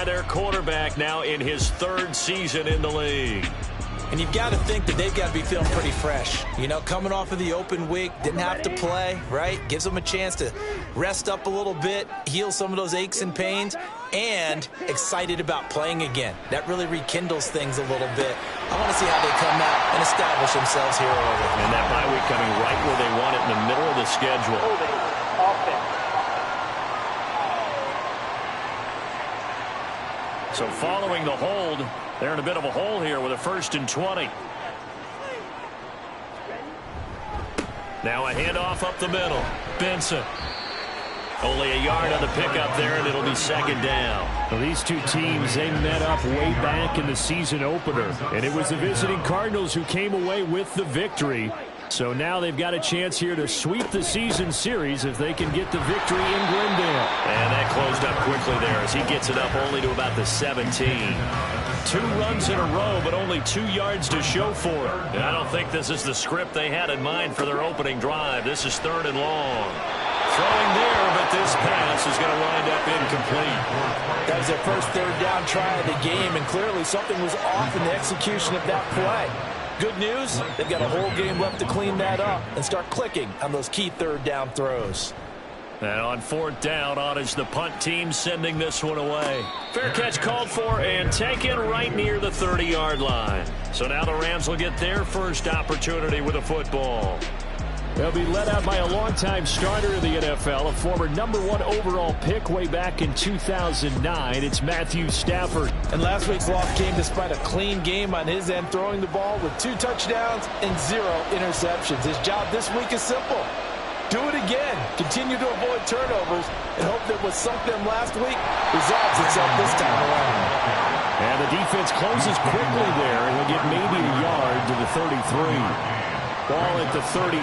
by their quarterback now in his third season in the league. And you've got to think that they've got to be feeling pretty fresh. You know, coming off of the open week, didn't have to play, right? Gives them a chance to rest up a little bit, heal some of those aches and pains, and excited about playing again. That really rekindles things a little bit. I want to see how they come out and establish themselves here early. And that bye week coming right where they want it, in the middle of the schedule. So following the hold, they're in a bit of a hole here with a 1st and 20. Now a handoff up the middle. Benson. Only a yard on the pickup there, and it'll be 2nd down. Well, these two teams, they met up way back in the season opener, and it was the visiting Cardinals who came away with the victory. So now they've got a chance here to sweep the season series if they can get the victory in Glendale. And that closed up quickly there as he gets it up only to about the 17. 2 runs in a row, but only 2 yards to show for it. And I don't think this is the script they had in mind for their opening drive. This is 3rd and long. Throwing there, but this pass is going to wind up incomplete. That was their first 3rd down try of the game, and clearly something was off in the execution of that play. Good news, they've got a whole game left to clean that up and start clicking on those key 3rd down throws. And on 4th down, on is the punt team sending this one away. Fair catch called for and taken right near the 30-yard line. So now the Rams will get their first opportunity with a football. They'll be led out by a longtime starter in the NFL, a former #1 overall pick way back in 2009. It's Matthew Stafford. And last week's loss came despite a clean game on his end, throwing the ball with 2 touchdowns and 0 interceptions. His job this week is simple. Do it again. Continue to avoid turnovers and hope that what sunk them last week resolves itself this time around. And the defense closes quickly there, and he'll get maybe a yard to the 33. Ball at the 33,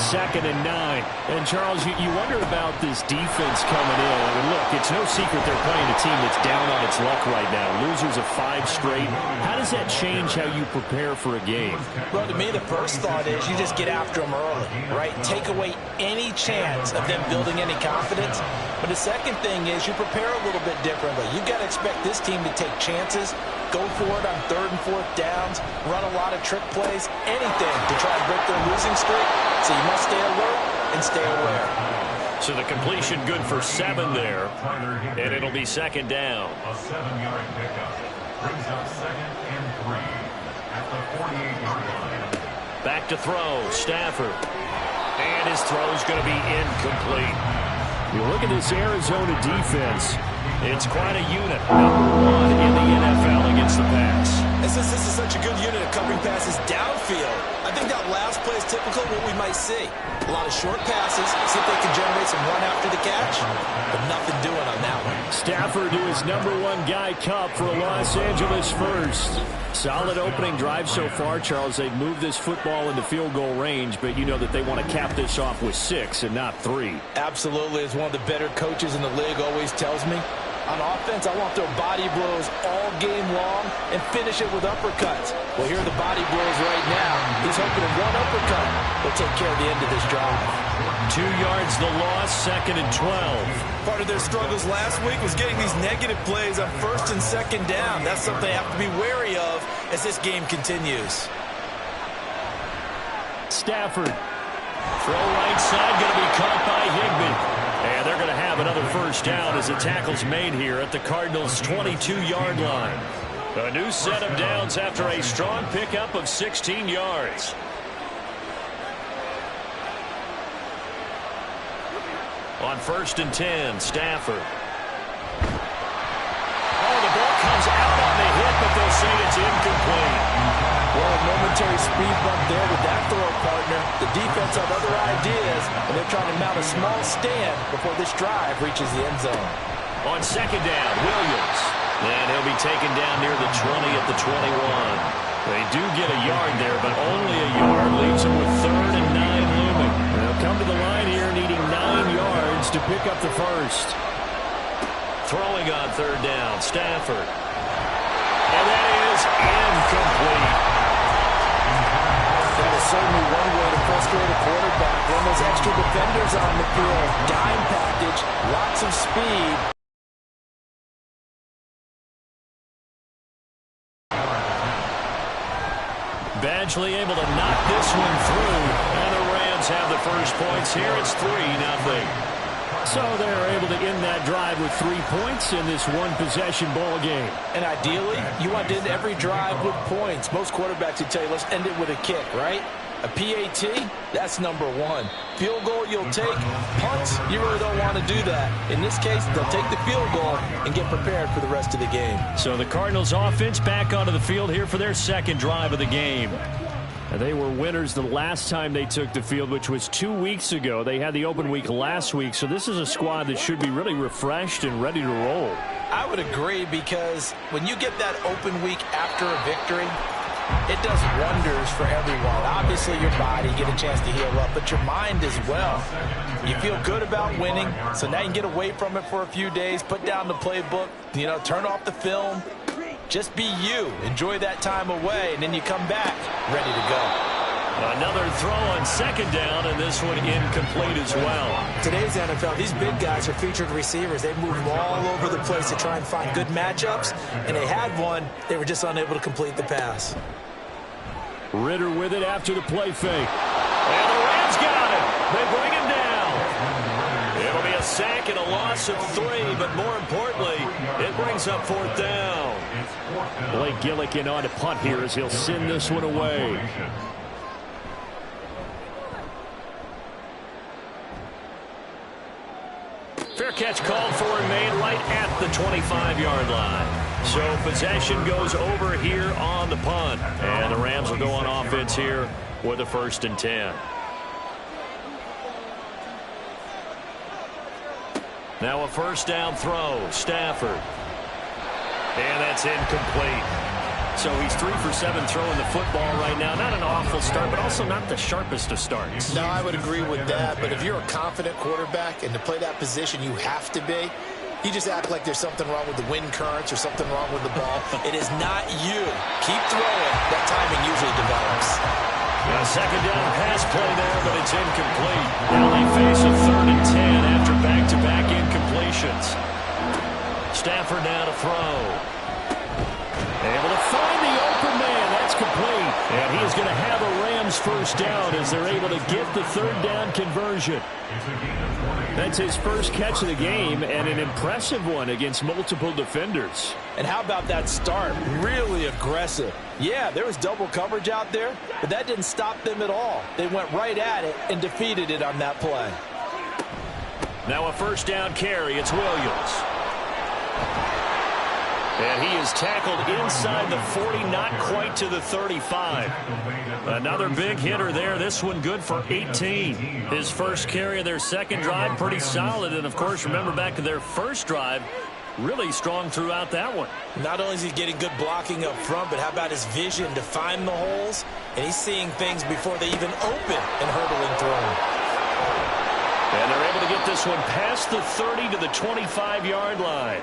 2nd and 9. And, Charles, you wonder about this defense coming in. I mean, look, it's no secret they're playing a team that's down on its luck right now. Losers of 5 straight. How does that change how you prepare for a game? Well, to me, the first thought is you just get after them early, right? Take away any chance of them building any confidence. But the second thing is you prepare a little bit differently. You've got to expect this team to take chances, go for it on 3rd and 4th downs, run a lot of trick plays, anything to try and break their losing streak. So you must stay alert and stay aware. So the completion good for 7 there, and it'll be 2nd down. A 7-yard pickup brings up 2nd and 3 at the 48-yard line. Back to throw, Stafford. And his throw's going to be incomplete. You look at this Arizona defense. It's quite a unit. #1 in the NFL against the pass. And since this is such a good unit of covering passes downfield, I think that last play is typical of what we might see. A lot of short passes, see if they can generate some run after the catch, but nothing doing on that one. Stafford to his #1 guy, Cup, for a Los Angeles first. Solid opening drive so far, Charles. They've moved this football into field goal range, but you know that they want to cap this off with 6 and not 3. Absolutely, as one of the better coaches in the league always tells me. On offense, I want their body blows all game long and finish it with uppercuts. Well, here are the body blows right now. He's hoping that one uppercut will take care of the end of this drive. 2 yards the loss, 2nd and 12. Part of their struggles last week was getting these negative plays on 1st and 2nd down. That's something they have to be wary of as this game continues. Stafford. Throw right side, going to be caught by Higbee. And they're going to have another 1st down as the tackle's made here at the Cardinals' 22-yard line. A new set of downs after a strong pickup of 16 yards. On 1st and 10, Stafford. Oh, the ball comes out on the hit, but they'll say it's incomplete. Well, a momentary speed bump there with that throw partner. The defense had other ideas, and they're trying to mount a small stand before this drive reaches the end zone. On 2nd down, Williams. And he'll be taken down near the 20 at the 21. They do get a yard there, but only a yard. Leaves them with 3rd and 9 looming. They'll come to the line here needing 9 yards to pick up the 1st. Throwing on 3rd down, Stafford. And that is incomplete. That is certainly one way to frustrate a quarterback. When those extra defenders on the field, dime package, lots of speed. Badgley able to knock this one through, and the Rams have the first points here. It's 3-0. So they're able to end that drive with 3 points in this one-possession ball game. And ideally, you want to end every drive with points. Most quarterbacks would tell you, let's end it with a kick, right? A PAT, that's number one. Field goal you'll take. Punts, you really don't want to do that. In this case, they'll take the field goal and get prepared for the rest of the game. So the Cardinals offense back onto the field here for their second drive of the game. They were winners the last time they took the field, which was 2 weeks ago. They had the open week last week, so this is a squad that should be really refreshed and ready to roll. I would agree, because when you get that open week after a victory, it does wonders for everyone. Obviously, your body, get a chance to heal up, but your mind as well. You feel good about winning, so now you can get away from it for a few days, put down the playbook, turn off the film. Just be you. Enjoy that time away, and then you come back ready to go. Another throw on second down, and this one incomplete as well. Today's NFL, these big guys are featured receivers. They move all over the place to try and find good matchups, and they had one. They were just unable to complete the pass. Ritter with it after the play fake. And the Rams got it. They bring him down. It'll be a sack and a loss of 3, but more importantly, it brings up fourth down. Blake Gillikin on to punt here as he'll send this one away. Fair catch called for and made right at the 25-yard line. So possession goes over here on the punt. And the Rams will go on offense here with a 1st and 10. Now a first down throw. Stafford. And that's incomplete. So he's 3 for 7 throwing the football right now. Not an awful start, but also not the sharpest of starts. No, I would agree with that. But if you're a confident quarterback and to play that position you have to be, you just act like there's something wrong with the wind currents or something wrong with the ball. It is not you. Keep throwing. That timing usually develops. A second down pass play there, but it's incomplete. Now they face a 3rd and 10 after back-to-back incompletions. Stafford now to throw. Able to find the open man. That's complete. And he is going to have a Rams first down as they're able to get the 3rd down conversion. That's his first catch of the game, and an impressive one against multiple defenders. And how about that start? Really aggressive. Yeah, there was double coverage out there, but that didn't stop them at all. They went right at it and defeated it on that play. Now a first down carry. It's Williams. And he is tackled inside the 40, not quite to the 35. Another big hitter there. This one good for 18. His first carry of their second drive, pretty solid. And, of course, remember back to their first drive, really strong throughout that one. Not only is he getting good blocking up front, but how about his vision to find the holes? And he's seeing things before they even open and hurdling through them. And they're able to get this one past the 30 to the 25-yard line.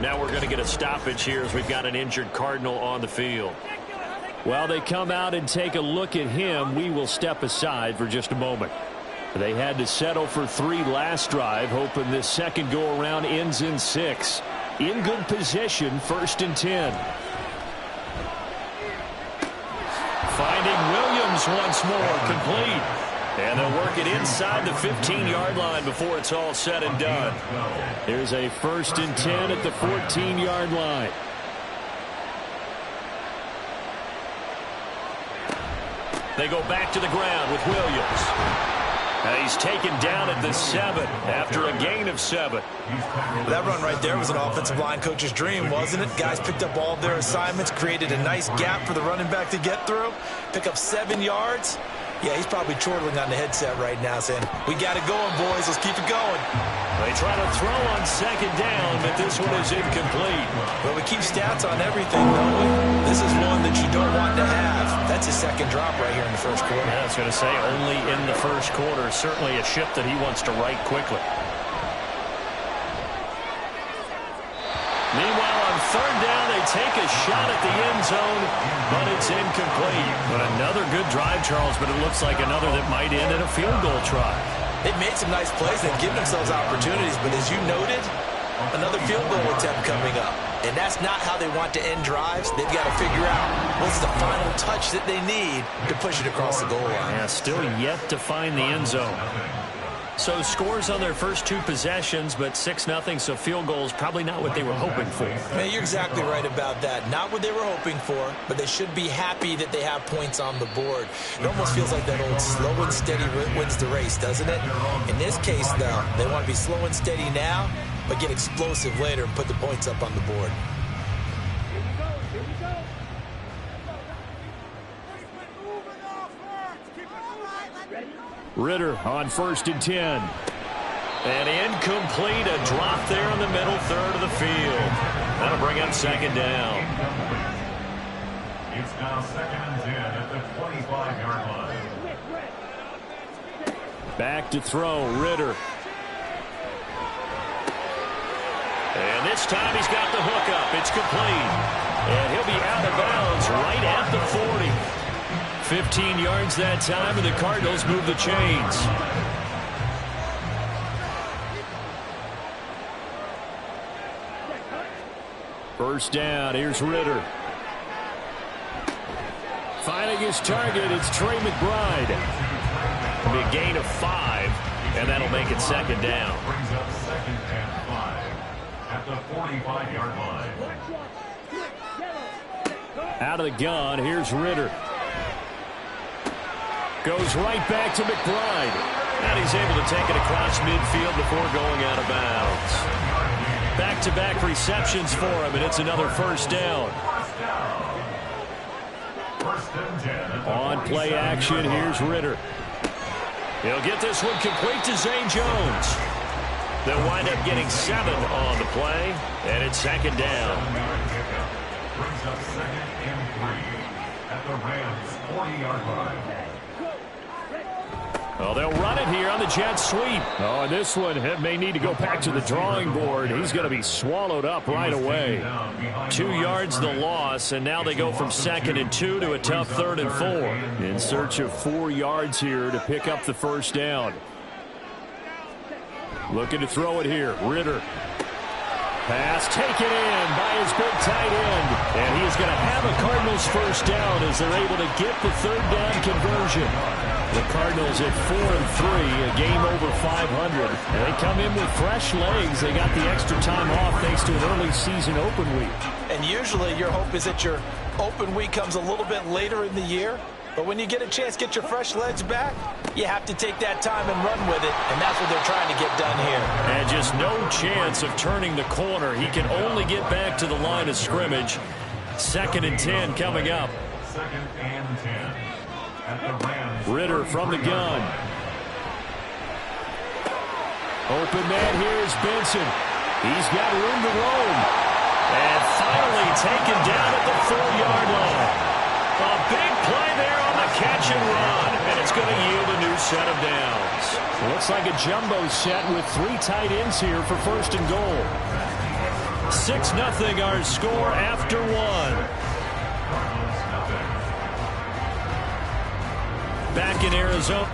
Now we're going to get a stoppage here as we've got an injured Cardinal on the field. While they come out and take a look at him, we will step aside for just a moment. They had to settle for 3 last drive, hoping this second go-around ends in 6. In good position, 1st and 10. Finding Williams once more, complete. And they'll work it inside the 15-yard line before it's all said and done. There's a 1st and 10 at the 14-yard line. They go back to the ground with Williams. And he's taken down at the 7 after a gain of 7. That run right there was an offensive line coach's dream, wasn't it? Guys picked up all of their assignments, created a nice gap for the running back to get through, pick up 7 yards. Yeah, he's probably chortling on the headset right now saying, we got it going, boys. Let's keep it going. They try to throw on second down, but this one is incomplete. Well, we keep stats on everything, don't we? This is one that you don't want to have. That's his second drop right here in the first quarter. Yeah, I was going to say, only in the first quarter. Certainly a ship that he wants to right quickly. Meanwhile, on third down, they take a shot at the end zone, but it's incomplete. But another good drive, Charles, but it looks like another that might end in a field goal try. They've made some nice plays. They've given themselves opportunities, but as you noted, another field goal attempt coming up. And that's not how they want to end drives. They've got to figure out what's the final touch that they need to push it across the goal line. Yeah, still yet to find the end zone. So scores on their first 2 possessions, but 6-0, so field goals probably not what they were hoping for. Man, you're exactly right about that. Not what they were hoping for, but they should be happy that they have points on the board. It almost feels like that old slow and steady wins the race, doesn't it? In this case, though, they want to be slow and steady now, but get explosive later and put the points up on the board. Ritter on 1st and 10. And incomplete, a drop there in the middle third of the field. That'll bring up 2nd down. It's now 2nd and 10 at the 25-yard line. Back to throw, Ritter. And this time he's got the hook up. It's complete. And he'll be out of bounds right at the 40. 15 yards that time, and the Cardinals move the chains. First down, here's Ritter. Finding his target, it's Trey McBride. Big gain of 5, and that'll make it 2nd down. Brings up 2nd and 5 at the 45-yard line. Out of the gun, here's Ritter. Goes right back to McBride. And he's able to take it across midfield before going out of bounds. Back-to-back receptions for him, and it's another 1st down. On play action, here's Ritter. He'll get this one complete to Zay Jones. They'll wind up getting 7 on the play, and it's 2nd down. Brings up 2nd and 3 at the Rams' 40-yard line. Oh, they'll run it here on the jet sweep. Oh, and this one may need to go back to the drawing board. He's going to be swallowed up right away. 2 yards the loss, and now they go from 2nd and 2 to a tough 3rd and 4. In search of 4 yards here to pick up the 1st down. Looking to throw it here. Ritter. Pass taken in by his big tight end. And he is going to have a Cardinals 1st down as they're able to get the 3rd down conversion. The Cardinals at 4-3, a game over 500. And they come in with fresh legs. They got the extra time off thanks to an early season open week. And usually your hope is that your open week comes a little bit later in the year. But when you get a chance to get your fresh legs back, you have to take that time and run with it. And that's what they're trying to get done here. And just no chance of turning the corner. He can only get back to the line of scrimmage. 2nd and 10 coming up. 2nd and 10 at the Rams. Ritter from the gun. Open man here is Benson. He's got room to roam. And finally taken down at the 4-yard line. A big play there on the catch and run. And it's going to yield a new set of downs. Looks like a jumbo set with 3 tight ends here for 1st and goal. 6-0 our score after 1. Back in Arizona.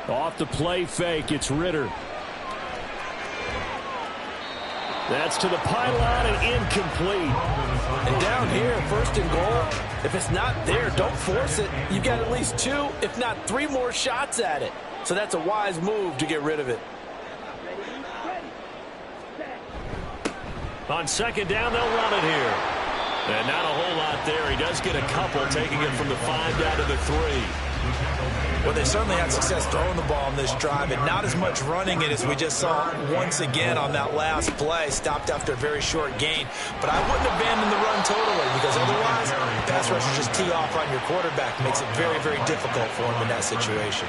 Off the play fake, it's Ritter. That's to the pylon and incomplete. And down here, 1st and goal, if it's not there, don't force it. You've got at least 2, if not 3 more shots at it. So that's a wise move to get rid of it. On 2nd down, they'll run it here. And not a whole lot there. He does get a couple, taking it from the 5 down to the 3. Well, they certainly had success throwing the ball on this drive, and not as much running it as we just saw once again on that last play. Stopped after a very short gain. But I wouldn't abandon the run totally, because otherwise, pass rushers just tee off on your quarterback. Makes it very, very difficult for him in that situation.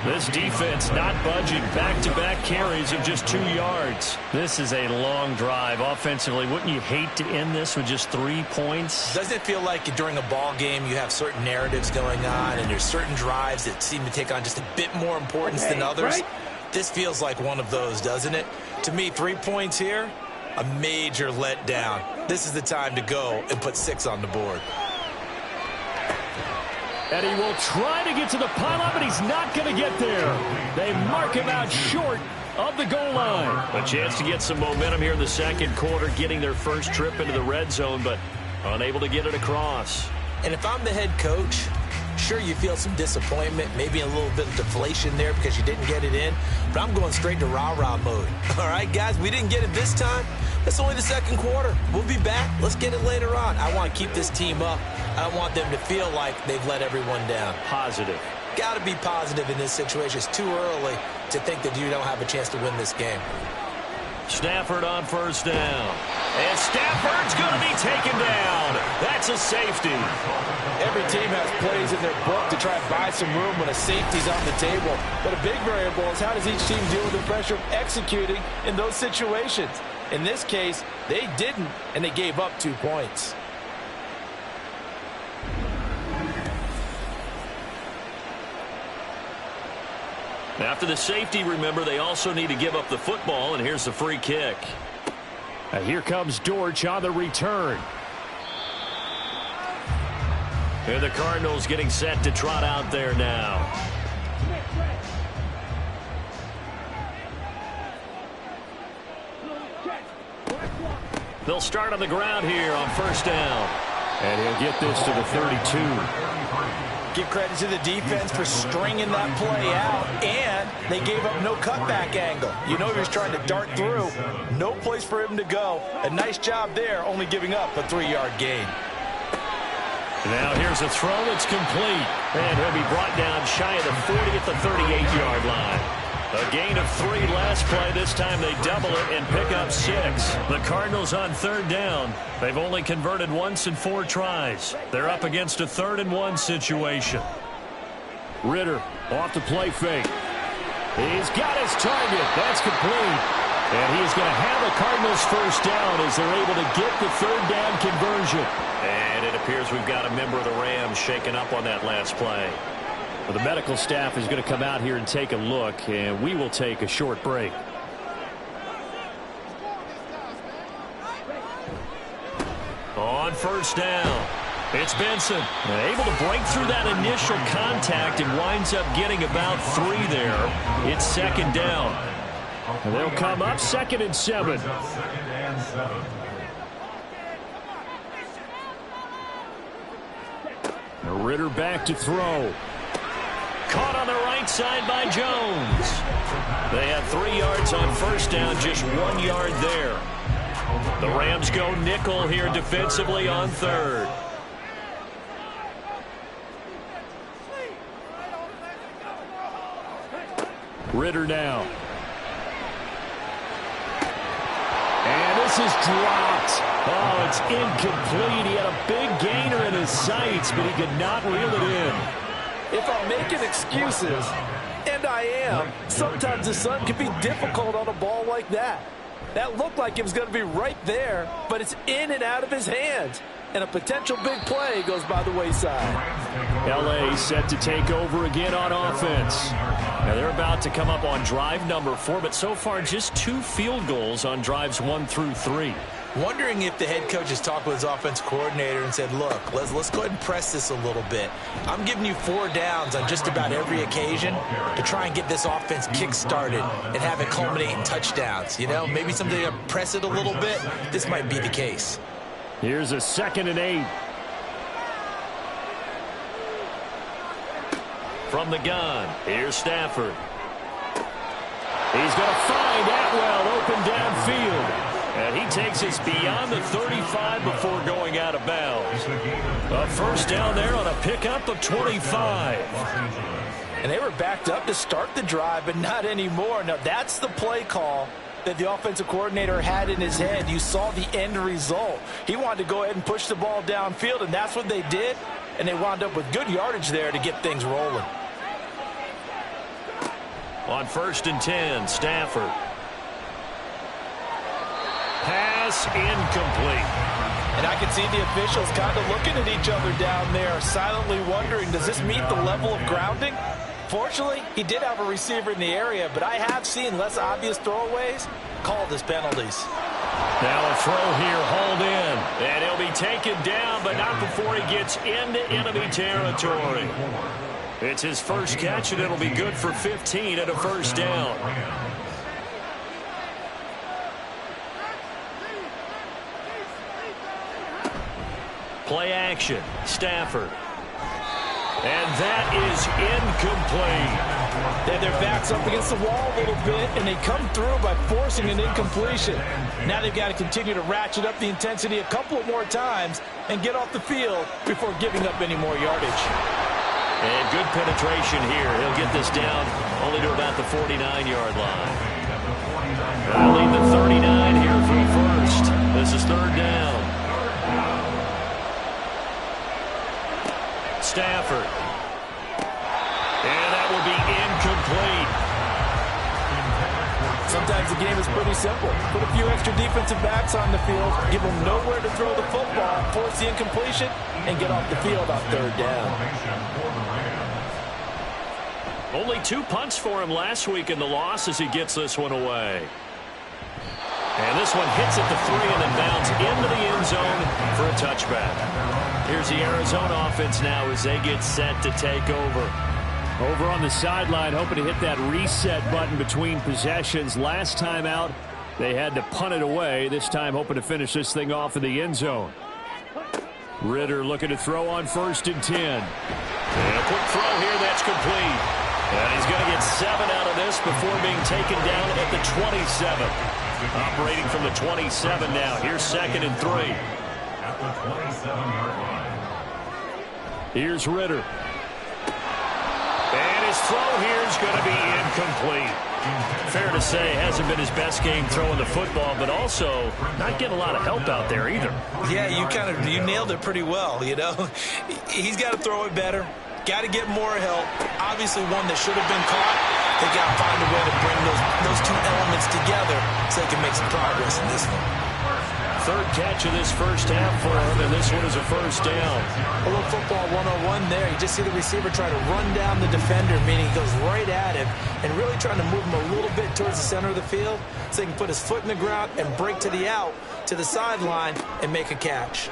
This defense not budging. Back-to-back carries of just 2 yards. This is a long drive offensively. Wouldn't you hate to end this with just 3 points? Doesn't it feel like during a ball game you have certain narratives going on and there's certain drives that seem to take on just a bit more importance than others? Right? This feels like one of those, doesn't it? To me, 3 points here, a major letdown. This is the time to go and put 6 on the board. And he will try to get to the pylon, but he's not going to get there. They mark him out short of the goal line. A chance to get some momentum here in the second quarter, getting their first trip into the red zone, but unable to get it across. And if I'm the head coach, sure, you feel some disappointment, maybe a little bit of deflation there because you didn't get it in, but I'm going straight to rah-rah mode. All right, guys, we didn't get it this time. It's only the second quarter. We'll be back. Let's get it later on. I want to keep this team up. I don't want them to feel like they've let everyone down. Positive. Got to be positive in this situation. It's too early to think that you don't have a chance to win this game. Stafford on first down. And Stafford's going to be taken down. That's a safety. Every team has plays in their book to try and buy some room when a safety's on the table. But a big variable is how does each team deal with the pressure of executing in those situations. In this case, they didn't, and they gave up 2 points. After the safety, remember, they also need to give up the football, and here's the free kick. And here comes Dortch on the return. And the Cardinals getting set to trot out there now. They'll start on the ground here on first down. And he'll get this to the 32. Give credit to the defense for stringing that play out, and they gave up no cutback angle. You know he was trying to dart through. No place for him to go. A nice job there, only giving up a 3-yard gain. Now here's a throw that's complete. And he'll be brought down shy of the 40 at the 38-yard line. A gain of 3 last play. This time they double it and pick up 6. The Cardinals on third down. They've only converted once in 4 tries. They're up against a 3rd and 1 situation. Ritter off the play fake. He's got his target. That's complete. And he's going to have the Cardinals first down as they're able to get the 3rd down conversion. And it appears we've got a member of the Rams shaken up on that last play. Well, the medical staff is going to come out here and take a look, and we will take a short break. On first down, it's Benson. Able to break through that initial contact and winds up getting about 3 there. It's second down. And they'll come up 2nd and 7. Ritter back to throw. Caught on the right side by Jones. They had 3 yards on first down, just 1 yard there. The Rams go nickel here defensively on third. Ritter now. And this is dropped. Oh, it's incomplete. He had a big gainer in his sights, but he could not reel it in. If I'm making excuses, and I am, sometimes the sun can be difficult on a ball like that. That looked like it was going to be right there, but it's in and out of his hands. And a potential big play goes by the wayside. L.A. set to take over again on offense. Now they're about to come up on drive number 4, but so far just 2 field goals on drives 1 through 3. Wondering if the head coach has talked with his offense coordinator and said, look, let's go ahead and press this a little bit. I'm giving you 4 downs on just about every occasion to try and get this offense kick-started and have it culminate in touchdowns. You know, maybe something to press it a little bit. This might be the case. Here's a 2nd and 8. From the gun, here's Stafford. He's going to find Atwell open downfield. And he takes us beyond the 35 before going out of bounds. A first down there on a pickup of 25. And they were backed up to start the drive, but not anymore. Now, that's the play call that the offensive coordinator had in his head. You saw the end result. He wanted to go ahead and push the ball downfield, and that's what they did. And they wound up with good yardage there to get things rolling. On 1st and 10, Stafford. Pass incomplete. And I can see the officials kind of looking at each other down there, silently wondering, does this meet the level of grounding? Fortunately, he did have a receiver in the area, but I have seen less obvious throwaways called as penalties. Now a throw here, hauled in. And he'll be taken down, but not before he gets into enemy territory. It's his first catch, and it'll be good for 15 and a first down. Play action, Stafford. And that is incomplete. They have their backs up against the wall a little bit, and they come through by forcing an incompletion. Now they've got to continue to ratchet up the intensity a couple of more times and get off the field before giving up any more yardage. And good penetration here. He'll get this down only to about the 49-yard line. They'll lead the 39 here for the first. This is third down. Stafford. And that will be incomplete. Sometimes the game is pretty simple. Put a few extra defensive backs on the field, give them nowhere to throw the football, force the incompletion, and get off the field on third down. Only 2 punts for him last week in the loss as he gets this one away. And this one hits at the 3 and then bounds into the end zone for a touchback. Here's the Arizona offense now as they get set to take over. Over on the sideline, hoping to hit that reset button between possessions. Last time out, they had to punt it away. This time, hoping to finish this thing off in the end zone. Ritter looking to throw on 1st and 10. And a quick throw here that's complete. And he's going to get 7 out of this before being taken down at the 27. Operating from the 27 now. Here's 2nd and 3. At the 27-yard line. Here's Ritter. And his throw here is going to be incomplete. Fair to say, hasn't been his best game throwing the football, but also not getting a lot of help out there either. Yeah, you nailed it pretty well, you know. He's got to throw it better. Got to get more help. Obviously one that should have been caught. They got to find a way to bring those two elements together so they can make some progress in this one. Third catch of this first half for him, and this one is a first down. A little football 101 there. You just see the receiver try to run down the defender, meaning he goes right at him, and really trying to move him a little bit towards the center of the field so he can put his foot in the ground and break to the out, to the sideline, and make a catch.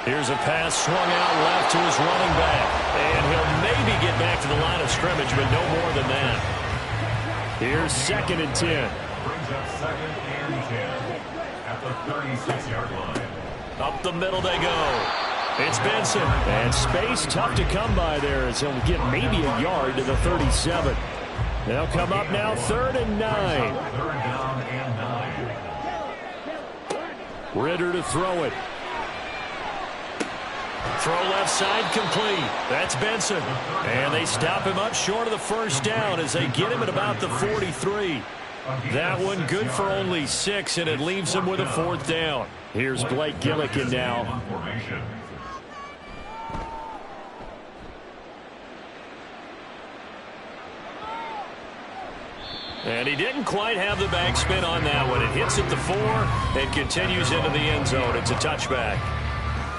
Here's a pass swung out left to his running back. And he'll maybe get back to the line of scrimmage, but no more than that. Here's 2nd and 10. Brings up 2nd and 10 at the 36-yard line. Up the middle they go. It's Benson. And space tough to come by there as he'll get maybe a yard to the 37. They'll come up now 3rd and 9. 3rd down and 9. Ritter to throw it. Throw left side complete. That's Benson. And they stop him up short of the first down as they get him at about the 43. That one good for only 6, and it leaves him with a 4th down. Here's Blake Gillikin now. And he didn't quite have the backspin on that one. It hits at the 4 and continues into the end zone. It's a touchback.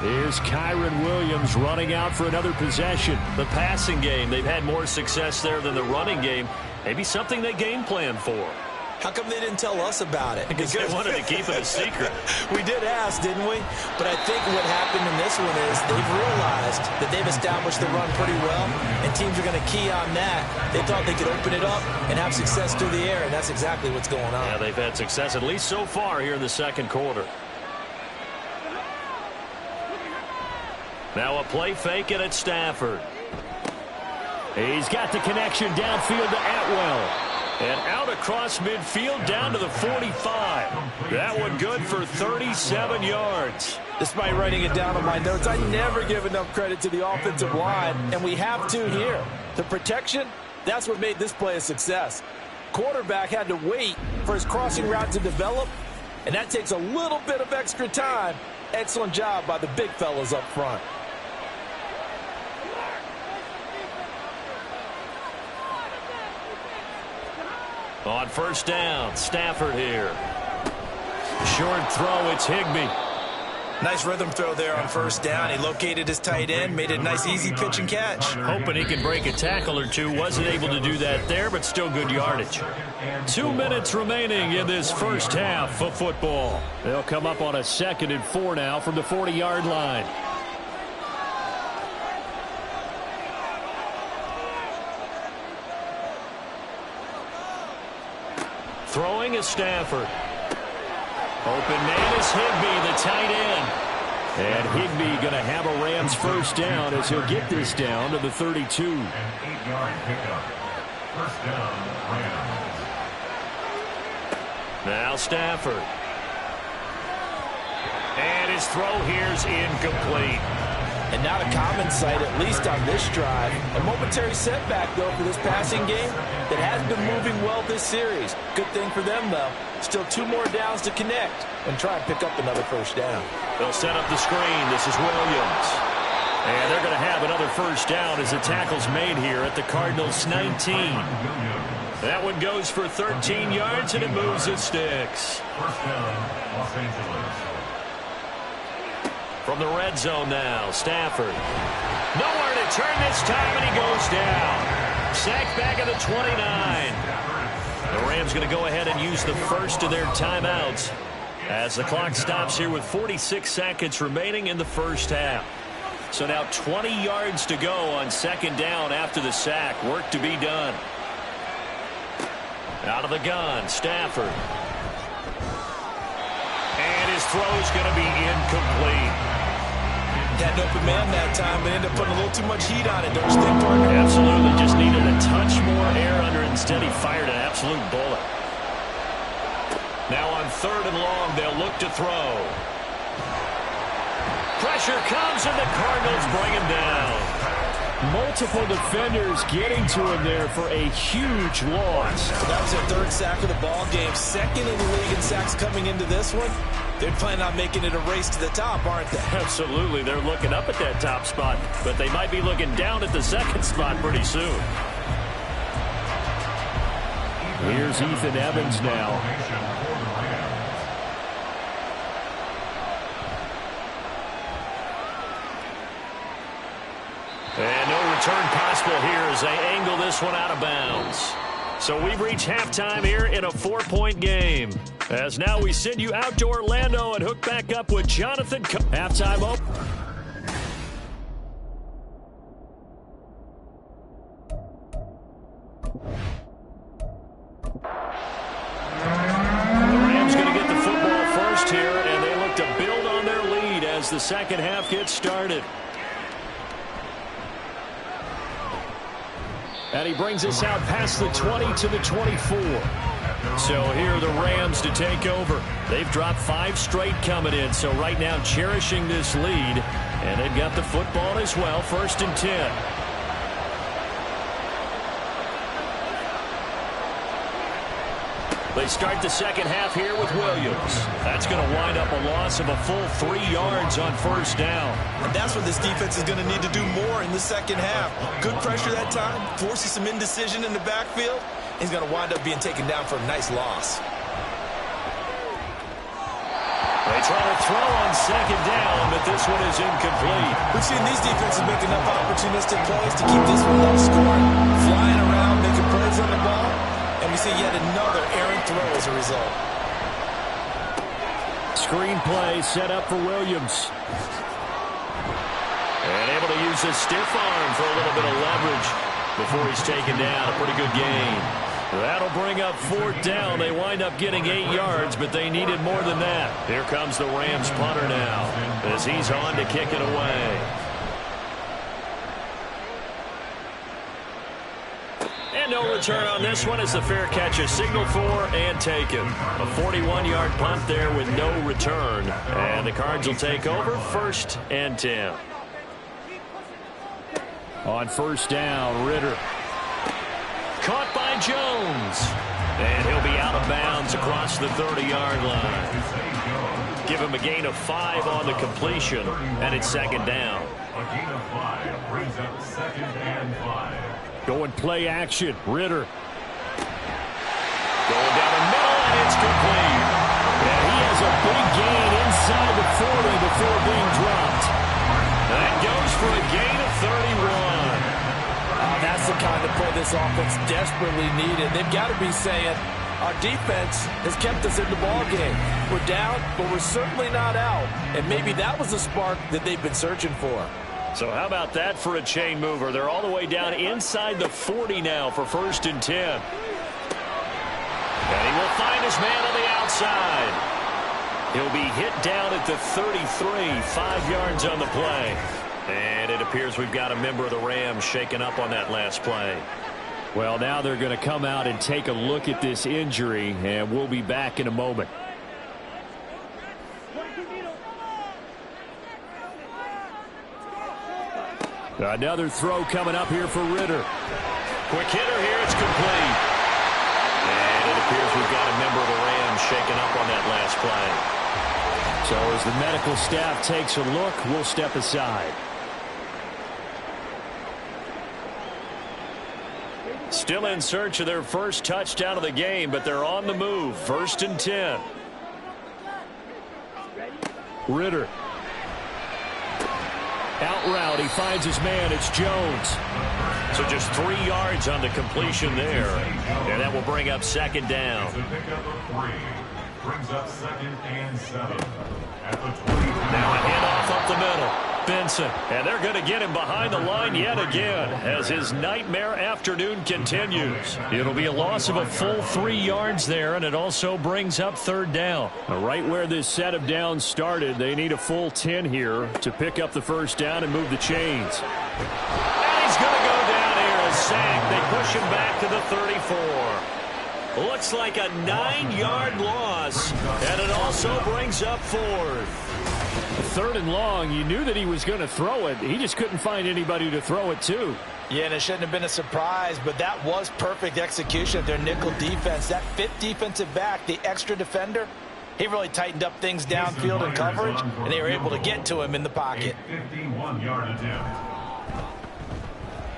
Here's Kyron Williams running out for another possession. The passing game, they've had more success there than the running game. Maybe something they game plan for. How come they didn't tell us about it? Because they wanted to keep it a secret. We did ask, didn't we? But I think what happened in this one is they've realized that they've established the run pretty well, and teams are going to key on that. They thought they could open it up and have success through the air, and that's exactly what's going on. Yeah, they've had success, at least so far, here in the second quarter. Now a play fake it at Stafford. He's got the connection downfield to Atwell. And out across midfield down to the 45. That one good for 37 yards. Despite writing it down on my notes, I never give enough credit to the offensive line, and we have to here. The protection, that's what made this play a success. Quarterback had to wait for his crossing route to develop, and that takes a little bit of extra time. Excellent job by the big fellas up front. On first down, Stafford here. Short throw, it's Higbee. Nice rhythm throw there on first down. He located his tight end, made it a nice easy pitch and catch. Hoping he could break a tackle or two. Wasn't able to do that there, but still good yardage. 2 minutes remaining in this first half of football. They'll come up on a 2nd and 4 now from the 40-yard line. Throwing is Stafford. Open man is Higbee, the tight end. And Higbee going to have a Rams first down as he'll get this down to the 32. An 8-yard pickup. First down, Rams. Now Stafford. And his throw here's incomplete. And not a common sight, at least on this drive. A momentary setback, though, for this passing game that has been moving well this series. Good thing for them, though. Still 2 more downs to connect and try and pick up another first down. They'll set up the screen. This is Williams. And they're going to have another first down as the tackle's made here at the Cardinals' 19. That one goes for 13 yards, and it moves its sticks. First down, Los Angeles. From the red zone now, Stafford. Nowhere to turn this time, and he goes down. Sacked back at the 29. The Rams going to go ahead and use the first of their timeouts as the clock stops here with 46 seconds remaining in the first half. So now 20 yards to go on 2nd down after the sack. Work to be done. Out of the gun, Stafford. And his throw's going to be incomplete. Had an open man that time, but ended up putting a little too much heat on it, don't you think, partner? Absolutely. Just needed a touch more air under it. Instead, he fired an absolute bullet. Now on 3rd and long, they'll look to throw. Pressure comes, and the Cardinals bring him down. Multiple defenders getting to him there for a huge loss. That was their 3rd sack of the ball game. 2nd in the league in sacks coming into this one. They're planning on making it a race to the top, aren't they? Absolutely. They're looking up at that top spot, but they might be looking down at the 2nd spot pretty soon. Here's Ethan Evans now. And no return possible here as they angle this one out of bounds. So we've reached halftime here in a 4-point game. As now we send you out to Orlando and hook back up with Jonathan. Halftime up. The Rams going to get the football first here, and they look to build on their lead as the second half gets started. And he brings us out past the 20 to the 24. So here are the Rams to take over. They've dropped 5 straight coming in, so right now cherishing this lead. And they've got the football as well, 1st and 10. They start the second half here with Williams. That's going to wind up a loss of a full 3 yards on 1st down. And that's what this defense is going to need to do more in the second half. Good pressure that time, forces some indecision in the backfield. He's going to wind up being taken down for a nice loss. They try to throw on 2nd down, but this one is incomplete. We've seen these defenses make enough opportunistic plays to keep this one low scoring. Flying around, making plays on the ball. And we see yet another errant throw as a result. Screen play set up for Williams. And able to use his stiff arm for a little bit of leverage before he's taken down. A pretty good gain. That'll bring up 4th down. They wind up getting 8 yards, but they needed more than that. Here comes the Rams punter now as he's on to kick it away. And no return on this one as the fair catch is signaled for and taken. A 41-yard punt there with no return. And the Cards will take over 1st and 10. On 1st down, Ritter. Caught by Jones. And he'll be out of bounds across the 30-yard line. Give him a gain of 5 on the completion, and it's 2nd down. A gain of 5 brings up 2nd and 5. Going play action, Ritter. Going down the middle, and it's complete. And he has a big gain inside the 40 before being dropped. That goes for a gain of 31. That's the kind of play this offense desperately needed. They've got to be saying, our defense has kept us in the ballgame. We're down, but we're certainly not out. And maybe that was the spark that they've been searching for. So how about that for a chain mover? They're all the way down inside the 40 now for 1st and 10. And he will find his man on the outside. He'll be hit down at the 33, 5 yards on the play. And it appears we've got a member of the Rams shaken up on that last play. Well, now they're going to come out and take a look at this injury, and we'll be back in a moment. Another throw coming up here for Ritter. Quick hitter here, it's complete. And it appears we've got a member of the Rams shaken up on that last play. So as the medical staff takes a look, we'll step aside. Still in search of their first touchdown of the game, but they're on the move. 1st and 10. Ritter. Out route, he finds his man. It's Jones. So just 3 yards on the completion there. And that will bring up 2nd down. Brings up 2nd and 7 at the 20. Now a handoff up the middle. Benson. And they're going to get him behind the line yet again as his nightmare afternoon continues. It'll be a loss of a full 3 yards there, and it also brings up 3rd down. Right where this set of downs started, they need a full 10 here to pick up the 1st down and move the chains. And he's going to go down here as sacked. They push him back to the 34. Looks like a 9-yard loss, and it also brings up 4th. 3rd and long, you knew that he was going to throw it. He just couldn't find anybody to throw it to. Yeah, and it shouldn't have been a surprise, but that was perfect execution of their nickel defense. That 5th defensive back, the extra defender, he really tightened up things downfield in coverage, and they were able to get to him in the pocket. 51-yard attempt.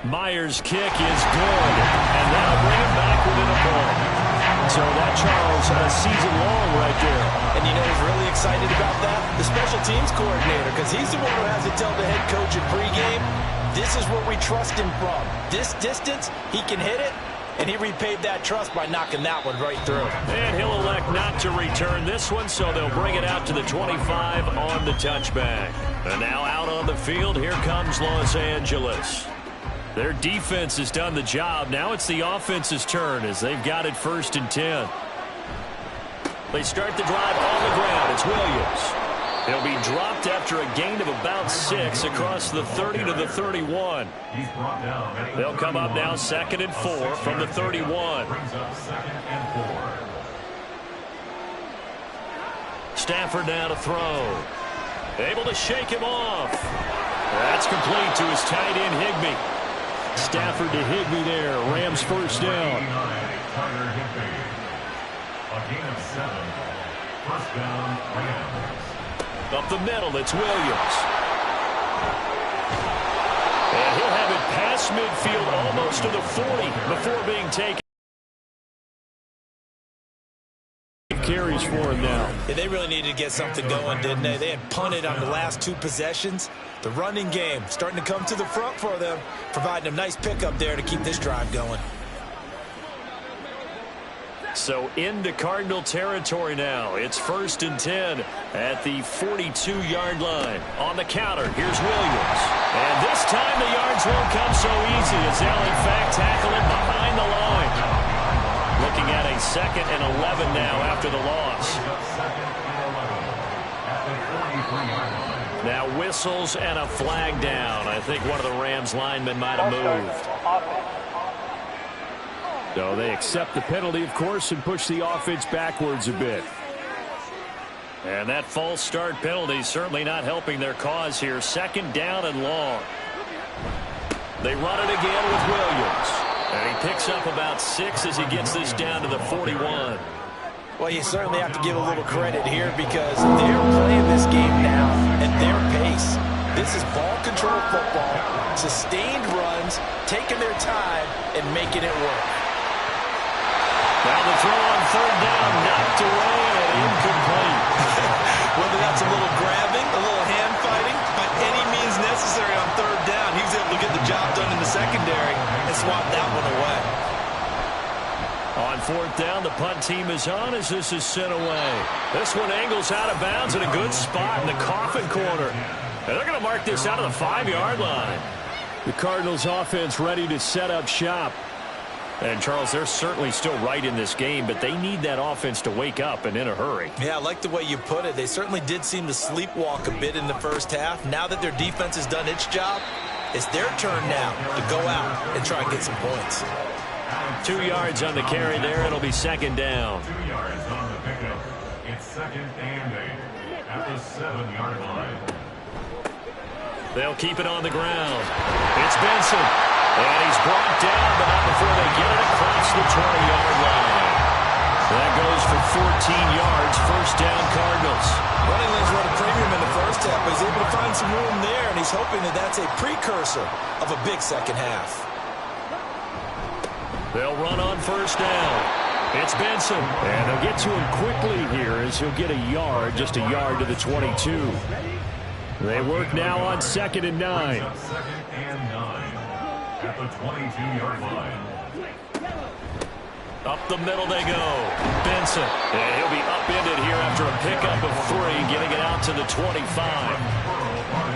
Myers' kick is good, and that'll bring him back within a point. So that, Charles, a season long right there. And you know who's really excited about that? The special teams coordinator, because he's the one who has to tell the head coach at pregame, this is where we trust him from. This distance, he can hit it, and he repaid that trust by knocking that one right through. And he'll elect not to return this one, so they'll bring it out to the 25 on the touchback. And now out on the field, here comes Los Angeles. Their defense has done the job. Now it's the offense's turn as they've got it 1st and 10. They start the drive on the ground. It's Williams. He'll be dropped after a gain of about 6 across the 30 to the 31. They'll come up now 2nd and 4 from the 31. Stafford now to throw. Able to shake him off. That's complete to his tight end, Higbee. Stafford to Higbee there. Rams 1st down. A gain of 7. 1st down, Rams. Up the middle, it's Williams. And he'll have it past midfield almost to the 40 before being taken. Carries for him now. Yeah, they really needed to get something going, didn't they? They had punted on the last 2 possessions. The running game starting to come to the front for them, providing a nice pickup there to keep this drive going. So into Cardinal territory now. It's 1st and 10 at the 42-yard line. On the counter, here's Williams. And this time the yards won't come so easy as they'll in fact tackle him behind the line. Looking at a 2nd and 11 now after the loss. Now whistles and a flag down. I think one of the Rams linemen might have moved. So they accept the penalty, of course, and push the offense backwards a bit. And that false start penalty certainly not helping their cause here. 2nd down and long. They run it again with Williams. And he picks up about 6 as he gets this down to the 41. Well, you certainly have to give a little credit here because they're playing this game now at their pace. This is ball control football, sustained runs, taking their time, and making it work. Now the throw on 3rd down, knocked away and incomplete. Whether that's a little fourth down. The punt team is on as this is sent away. This one angles out of bounds in a good spot in the coffin corner. And they're going to mark this out of the 5-yard line. The Cardinals offense ready to set up shop. And, Charles, they're certainly still right in this game, but they need that offense to wake up and in a hurry. Yeah, I like the way you put it. They certainly did seem to sleepwalk a bit in the first half. Now that their defense has done its job, it's their turn now to go out and try and get some points. 2 yards on the carry there. It'll be second down. 2 yards on the pickup. It's second and 8 at the 7-yard line. They'll keep it on the ground. It's Benson. And he's brought down, but not before they get it across the 20-yard line. That goes for 14 yards. First down, Cardinals. Running lanes run a premium in the first half, but he's able to find some room there, and he's hoping that that's a precursor of a big second half. They'll run on first down. It's Benson. And they'll get to him quickly here as he'll get a yard, just a yard to the 22. They work now on second and 9. Second and 9 at the 22-yard line. Up the middle they go. Benson. And he'll be upended here after a pickup of 3, getting it out to the 25.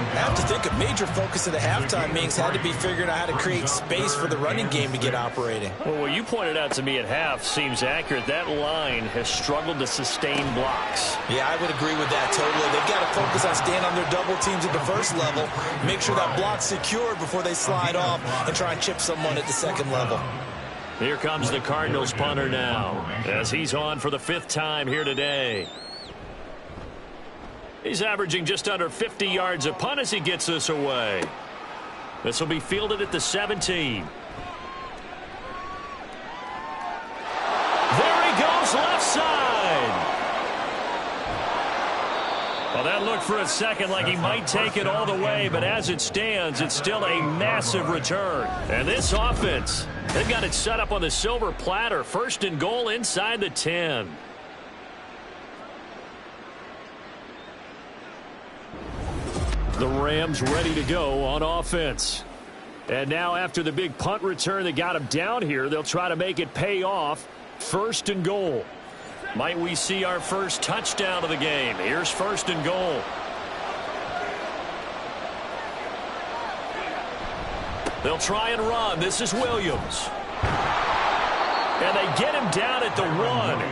I have to think a major focus of the halftime meetings had to be figuring out how to create space for the running game to get operating. Well, what you pointed out to me at half seems accurate. That line has struggled to sustain blocks. Yeah, I would agree with that totally. They've got to focus on staying on their double teams at the first level, make sure that block's secured before they slide off and try and chip someone at the second level. Here comes the Cardinals punter now as he's on for the 5th time here today. He's averaging just under 50 yards a punt as he gets this away. This will be fielded at the 17. There he goes, left side. Well, that looked for a second like he might take it all the way, but as it stands, it's still a massive return. And this offense, they've got it set up on the silver platter. First and goal inside the 10. The Rams ready to go on offense. And now after the big punt return that got them down here, they'll try to make it pay off. First and goal. Might we see our first touchdown of the game? Here's first and goal. They'll try and run. This is Williams. And they get him down at the 1.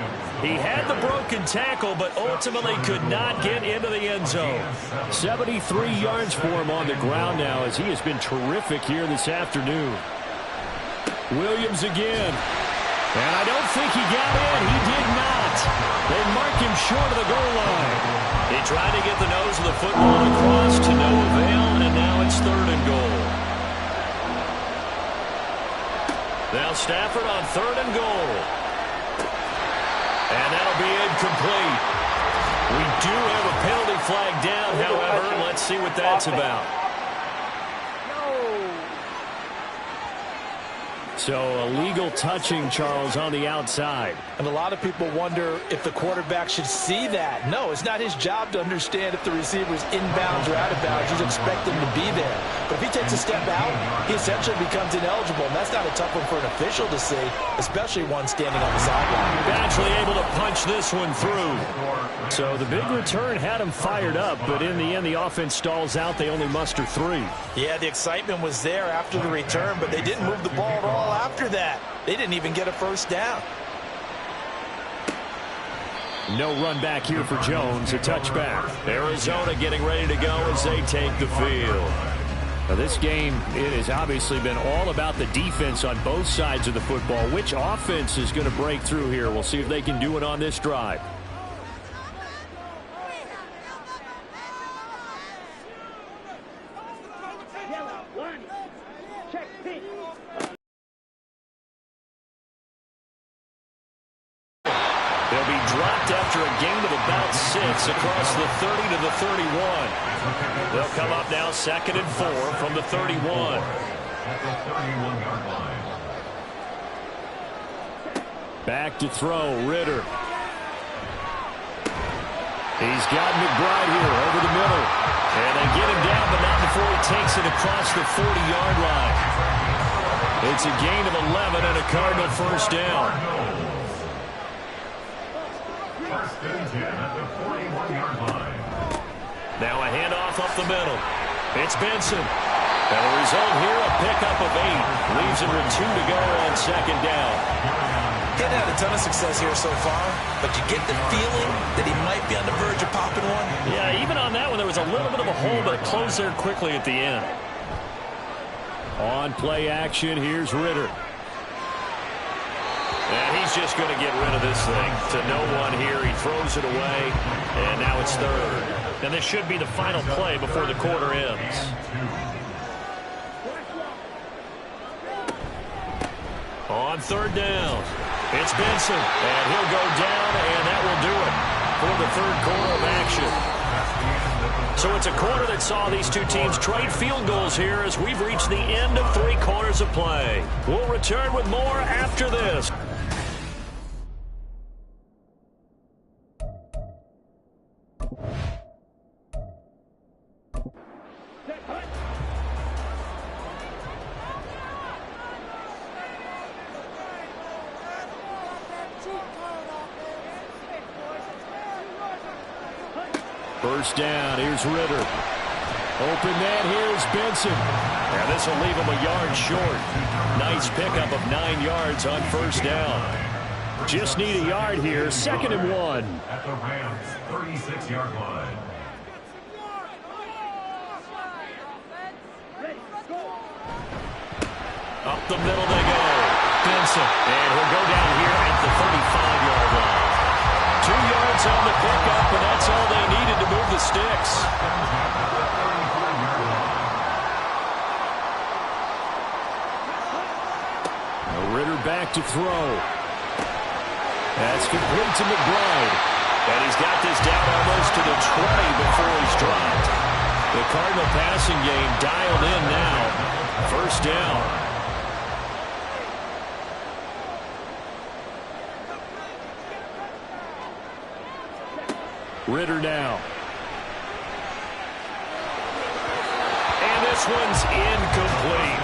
He had the broken tackle, but ultimately could not get into the end zone. 73 yards for him on the ground now as he has been terrific here this afternoon. Williams again. And I don't think he got in. He did not. They mark him short of the goal line. He tried to get the nose of the football across to no avail, and now it's third and goal. Now Stafford on third and goal. And that'll be incomplete. We do have a penalty flag down, however. Let's see what that's about. So illegal touching, Charles, on the outside. And a lot of people wonder if the quarterback should see that. No, it's not his job to understand if the receiver's inbounds or out of bounds. You expect him to be there. But if he takes a step out, he essentially becomes ineligible. And that's not a tough one for an official to see, especially one standing on the sideline. Actually able to punch this one through. So the big return had him fired up, but in the end, the offense stalls out. They only muster 3. Yeah, the excitement was there after the return, but they didn't move the ball at all after that. They didn't even get a first down. No run back here for Jones, a touchback. Arizona getting ready to go as they take the field. Now this game, it has obviously been all about the defense on both sides of the football. Which offense is going to break through here? We'll see if they can do it on this drive. They'll be dropped after a gain of about 6 across the 30 to the 31. They'll come up now second and 4 from the 31. Back to throw, Ritter. He's got McBride here over the middle. And they get him down, but not before he takes it across the 40-yard line. It's a gain of 11 and a Cardinal first down. First and 10 at the 41-yard line. Now a handoff up the middle. It's Benson. And the result here, a pickup of 8. Leaves it with 2 to go on second down. He hadn't had a ton of success here so far, but you get the feeling that he might be on the verge of popping one. Yeah, even on that one, there was a little bit of a hole, but it closed there quickly at the end. On play action, here's Ritter. And he's just going to get rid of this thing. To no one here, he throws it away, and now it's third. And this should be the final play before the quarter ends. On third down, it's Benson, and he'll go down, and that will do it for the third quarter of action. So it's a quarter that saw these two teams trade field goals here as we've reached the end of 3 quarters of play. We'll return with more after this. First down, here's Ritter. Open man, here's Benson. And this will leave him a yard short. Nice pickup of 9 yards on first down. Just need a yard here, 2nd and 1. At the Rams' 36-yard line. Up the middle they go. Benson. And he'll go down here at the 35-yard line. 2 yards on the pickup, and that's all they needed to move the sticks. Ritter back to throw. That's complete to McBride. And he's got this down almost to the 20 before he's dropped. The Cardinal passing game dialed in now. First down. Ritter now. And this one's incomplete.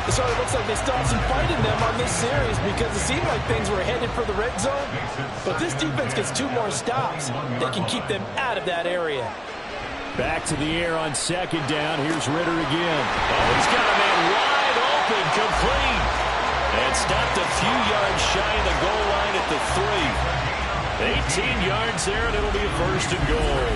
So it looks like they stopped some fight in them on this series because it seemed like things were headed for the red zone. But this defense gets 2 more stops. They can keep them out of that area. Back to the air on second down. Here's Ritter again. Oh, he's got a man wide open, complete. And stopped a few yards shy of the goal line at the 3. 18 yards there, and it'll be a first and goal.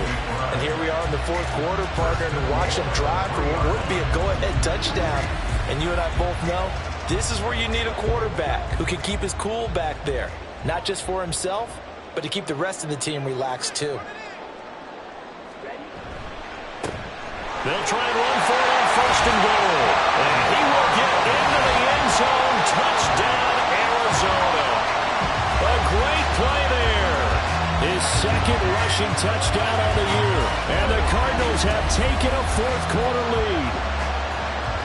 And here we are in the 4th quarter, partner, and watch them drive for what would be a go-ahead touchdown. And you and I both know this is where you need a quarterback who can keep his cool back there. Not just for himself, but to keep the rest of the team relaxed too. They'll try and run for it on first and goal. And he will get into the end zone. Touchdown, Arizona. A great play there. His 2nd rushing touchdown on the year. And the Cardinals have taken a 4th quarter lead.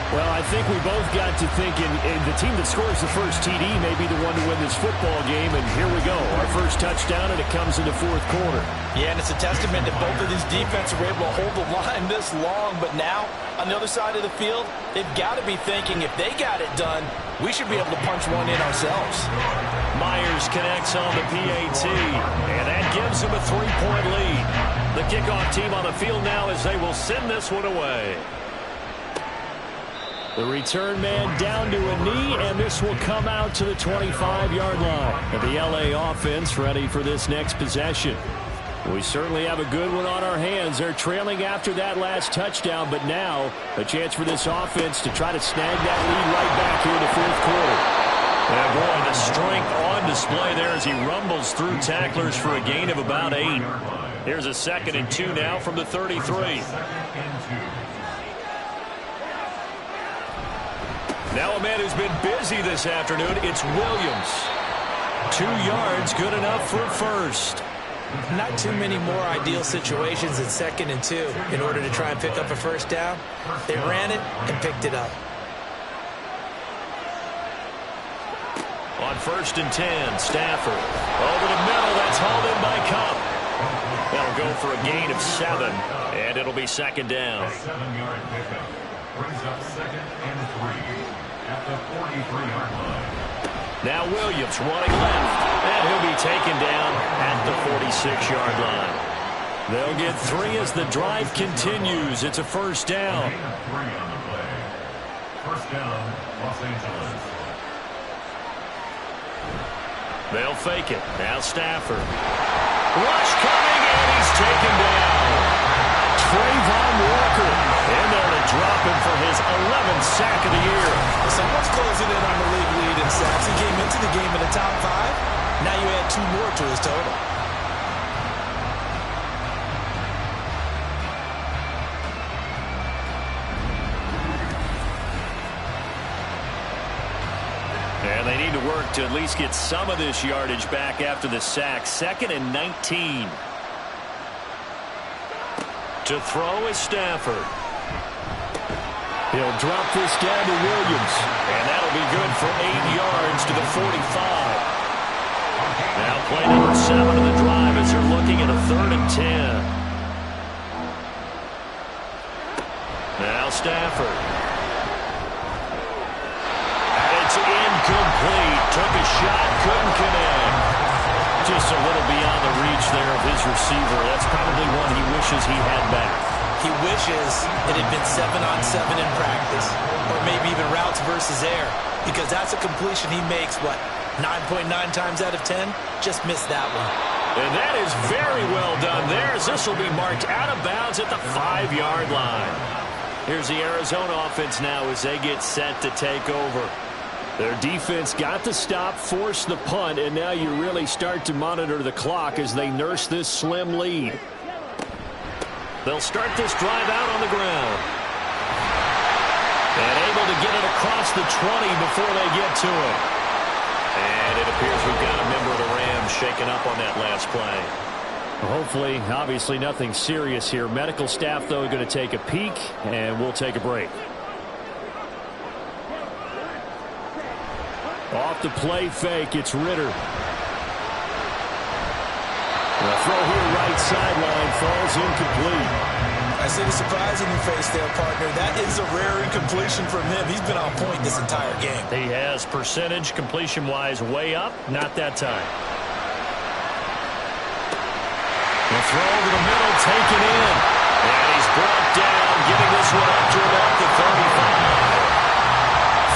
Well, I think we both got to thinking the team that scores the first TD may be the one to win this football game, and here we go. Our first touchdown, and it comes in the 4th quarter. Yeah, and it's a testament that both of these defenses were able to hold the line this long, but now, on the other side of the field, they've got to be thinking if they got it done, we should be able to punch one in ourselves. Myers connects on the PAT, and that gives them a 3-point lead. The kickoff team on the field now as they will send this one away. The return man down to a knee, and this will come out to the 25-yard line. And the LA offense ready for this next possession. We certainly have a good one on our hands. They're trailing after that last touchdown, but now a chance for this offense to try to snag that lead right back here in the 4th quarter. And boy, the strength on display there as he rumbles through tacklers for a gain of about 8. Here's a 2nd and 2 now from the 33. Now a man who's been busy this afternoon, it's Williams. 2 yards, good enough for a first. Not too many more ideal situations in 2nd and 2 in order to try and pick up a first down. They ran it and picked it up. On 1st and 10, Stafford. Over the middle, that's hauled in by Cup. That'll go for a gain of 7, and it'll be 2nd down. A 7-yard pickup brings up 2nd and 3 at the 43-yard line. Now Williams running left, and he'll be taken down at the 47. 6-yard line. They'll get 3 as the drive continues. It's a first down. 3 on the play. First down, Los Angeles. They'll fake it. Now Stafford. Rush coming, and he's taken down. Trayvon Walker in there to drop him for his 11th sack of the year. Someone's closing in on the league lead in sacks. He came into the game in the top 5. Now you add 2 more to his total. And they need to work to at least get some of this yardage back after the sack. 2nd and 19. To throw is Stafford. He'll drop this down to Williams. And that'll be good for 8 yards to the 45. Now play number 7 of the drive as they're looking at a 3rd and 10. Now Stafford. And it's incomplete. Took a shot, couldn't connect. Just a little beyond the reach there of his receiver. That's probably one he wishes he had back. He wishes it had been 7-on-7 in practice, or maybe even routes versus air, because that's a completion he makes, what, 9.9 times out of 10? Just missed that one. And that is very well done there, as this will be marked out of bounds at the 5-yard line. Here's the Arizona offense now as they get set to take over. Their defense got the stop, forced the punt, and now you really start to monitor the clock as they nurse this slim lead. They'll start this drive out on the ground. And able to get it across the 20 before they get to it. And it appears we've got a member of the Rams shaken up on that last play. Hopefully, obviously nothing serious here. Medical staff, though, going to take a peek, and we'll take a break. Off the play fake, it's Ritter. The throw here right sideline falls incomplete. I see the surprise in your face there, partner. That is a rare incompletion from him. He's been on point this entire game. He has percentage completion-wise way up. Not that time. The throw over the middle, taken in. And he's brought down, getting this one up to about the 35.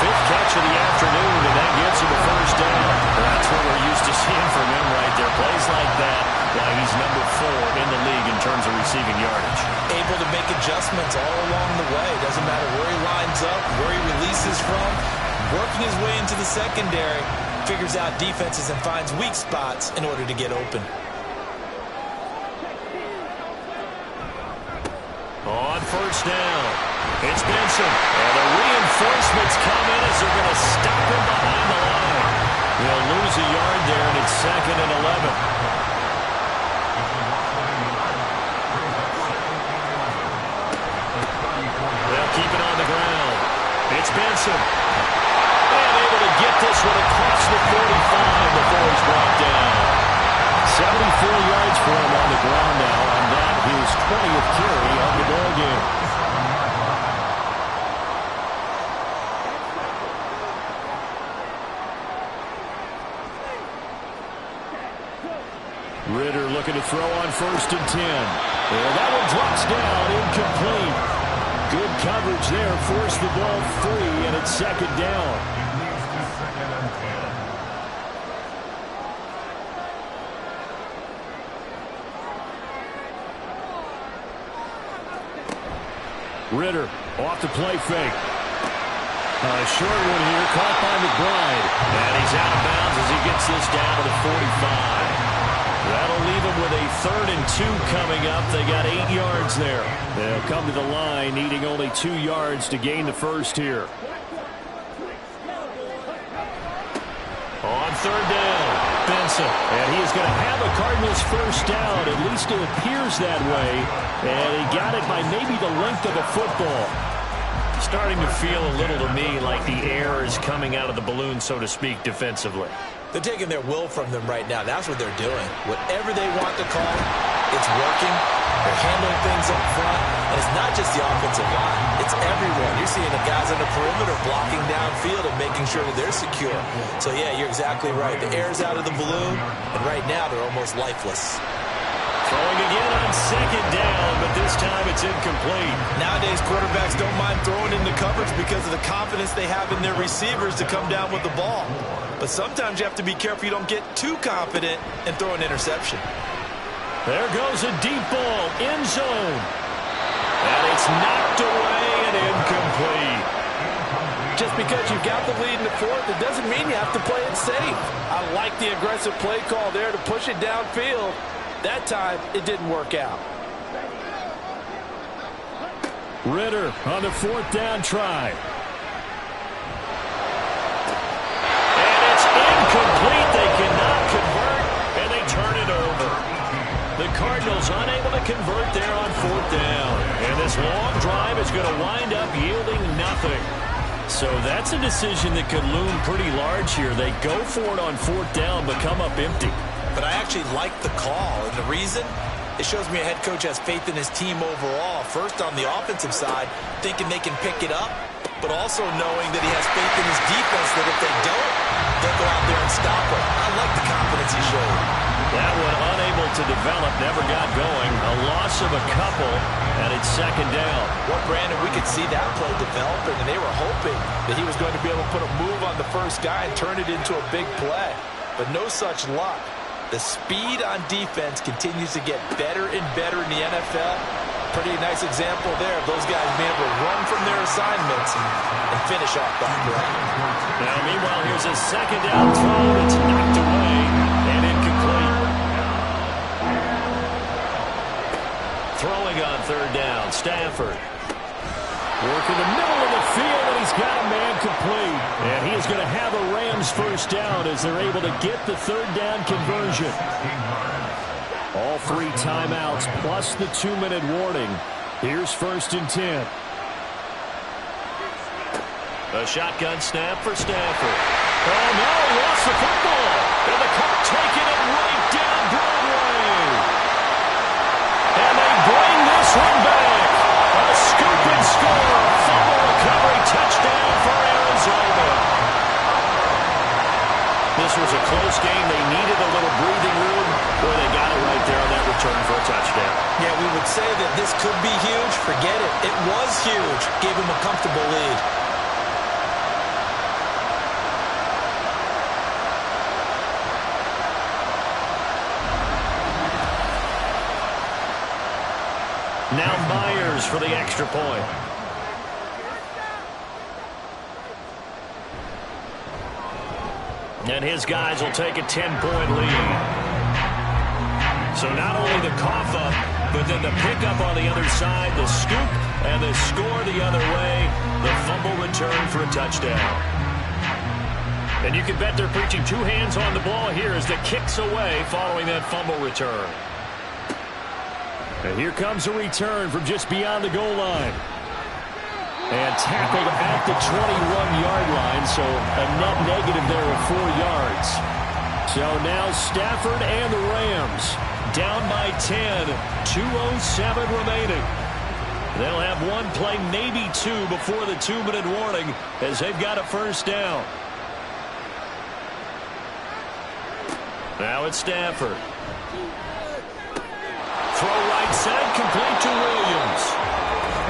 5th catch of the afternoon, and that gets him a first down. That's what we're used to seeing from him right there. Plays like that, why he's number 4 in the league in terms of receiving yardage. Able to make adjustments all along the way. Doesn't matter where he lines up, where he releases from. Working his way into the secondary, figures out defenses and finds weak spots in order to get open. On first down, it's Benson. And the reinforcements come in as they're going to stop him behind the line. They'll lose a yard there, and it's 2nd and 11. They'll keep it on the ground. It's Benson. And able to get this one across the 45 before he's brought down. 74 yards for him on the ground now on that, his 20th carry of the ball game. Ritter looking to throw on 1st and 10. And that one drops down, incomplete. Good coverage there, forced the ball free, and it's 2nd down. Ritter off the play fake. A short one here, caught by McBride. And he's out of bounds as he gets this down to the 45. That'll leave him with a 3rd and 2 coming up. They got 8 yards there. They'll come to the line, needing only 2 yards to gain the first here. On 3rd down, Benson. And he is going to have a Cardinals first down. At least it appears that way. And he got it by maybe the length of a football. Starting to feel a little to me like the air is coming out of the balloon, so to speak, defensively. They're taking their will from them right now. That's what they're doing. Whatever they want to call, it's working. They're handling things up front. And it's not just the offensive line. It's everyone. You're seeing the guys on the perimeter blocking downfield and making sure that they're secure. So, yeah, you're exactly right. The air's out of the balloon, and right now they're almost lifeless. Throwing again on second down, but this time it's incomplete. Nowadays, quarterbacks don't mind throwing into coverage because of the confidence they have in their receivers to come down with the ball. But sometimes you have to be careful you don't get too confident and throw an interception. There goes a deep ball, end zone. And it's knocked away and incomplete. Just because you've got the lead in the fourth, it doesn't mean you have to play it safe. I like the aggressive play call there to push it downfield. That time, it didn't work out. Ritter on the fourth down try. And it's incomplete. They cannot convert, and they turn it over. The Cardinals unable to convert there on fourth down. And this long drive is going to wind up yielding nothing. So that's a decision that could loom pretty large here. They go for it on fourth down, but come up empty. But I actually like the call, and the reason? It shows me a head coach has faith in his team overall. First on the offensive side, thinking they can pick it up, but also knowing that he has faith in his defense that if they don't, they'll go out there and stop him. I like the confidence he showed. That one unable to develop, never got going. A loss of a couple, and it's second down. Well, Brandon, we could see that play developing, and they were hoping that he was going to be able to put a move on the first guy and turn it into a big play. But no such luck. The speed on defense continues to get better and better in the NFL. Pretty nice example there of those guys being able to run from their assignments and finish off that play. Now, meanwhile, here's a second down throw. It's knocked away and incomplete. Throwing on third down, Stafford. Working the middle of the field, and he's got a man complete. And he is going to have a Rams first down as they're able to get the third down conversion. All 3 timeouts plus the 2-minute warning. Here's 1st and 10. A shotgun snap for Stafford. Oh, no, he lost the football. And the clock taking it right down Broadway. And they bring this one back. A scoop and score. Fumble recovery touchdown for Arizona. This was a close game. They needed a little breathing room. Boy, they got it right there on that return for a touchdown. Yeah, we would say that this could be huge. Forget it. It was huge. Gave him a comfortable lead. Now Myers for the extra point. And his guys will take a 10-point lead. So not only the cough up, but then the pickup on the other side, the scoop, and the score the other way, the fumble return for a touchdown. And you can bet they're preaching 2 hands on the ball here as the kick's away following that fumble return. And here comes a return from just beyond the goal line. And tackled at the 21-yard line, so a net negative there of 4 yards. So now Stafford and the Rams down by 10, 2:07 remaining. They'll have 1 play, maybe 2, before the 2-minute warning as they've got a first down. Now it's Stafford. Throw right side, complete to Williams.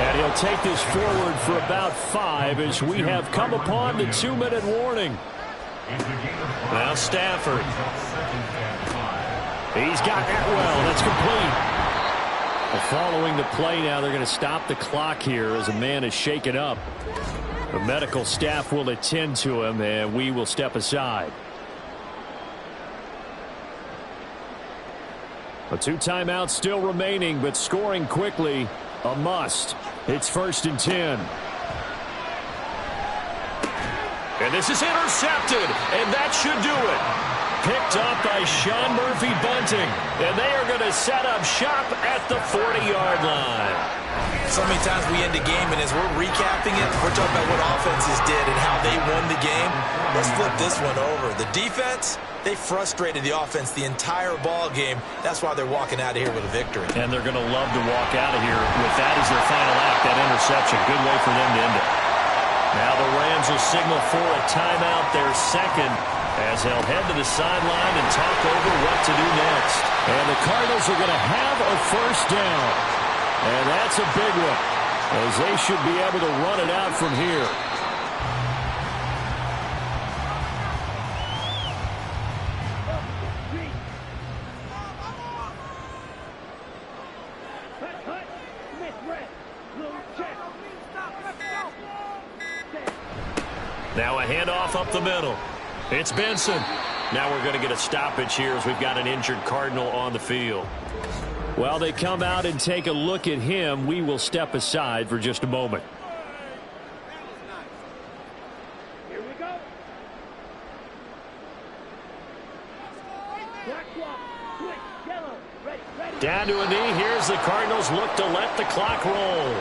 And he'll take this forward for about 5 as we have come upon the 2-minute warning. Now Stafford. He's got that well. That's complete. Well, following the play now, they're going to stop the clock here as a man is shaken up. The medical staff will attend to him, and we will step aside. A 2 timeouts still remaining, but scoring quickly, a must. It's 1st and 10. And this is intercepted, and that should do it. Picked up by Sean Murphy-Bunting, and they are going to set up shop at the 40-yard line. So many times we end a game, and as we're recapping it, we're talking about what offenses did and how they won the game. Let's flip this one over. The defense, they frustrated the offense the entire ball game. That's why they're walking out of here with a victory. And they're going to love to walk out of here with that as their final act, that interception. Good way for them to end it. Now the Rams will signal for a timeout, their second, as they'll head to the sideline and talk over what to do next. And the Cardinals are going to have a first down. And that's a big one, as they should be able to run it out from here. Now a handoff up the middle. It's Benson. Now we're going to get a stoppage here as we've got an injured Cardinal on the field. While they come out and take a look at him, we will step aside for just a moment. Here we go. Down to a knee. Here's the Cardinals look to let the clock roll.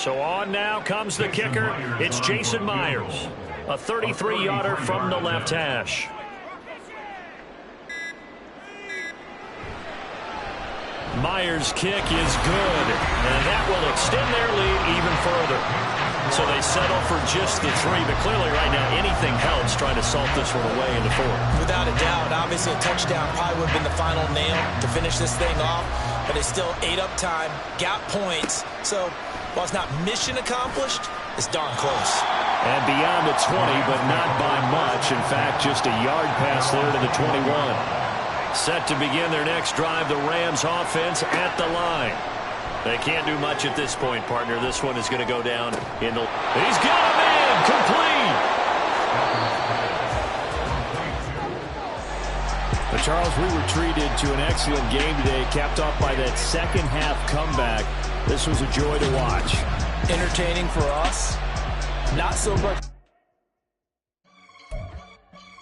So on now comes the kicker. It's Jason Myers. A 33-yarder from the left hash. Myers' kick is good, and that will extend their lead even further. So they settle for just the 3, but clearly right now anything helps trying to salt this one away in the 4th. Without a doubt, obviously a touchdown probably would have been the final nail to finish this thing off, but they still ate up time, got points, so while it's not mission accomplished, it's darn close. And beyond the 20, but not by much. In fact, just a yard pass there to the 21. Set to begin their next drive, the Rams offense at the line. They can't do much at this point, partner. This one is going to go down in the... He's got him in! Complete! But Charles, we were treated to an excellent game today, capped off by that second half comeback. This was a joy to watch. Entertaining for us, not so much.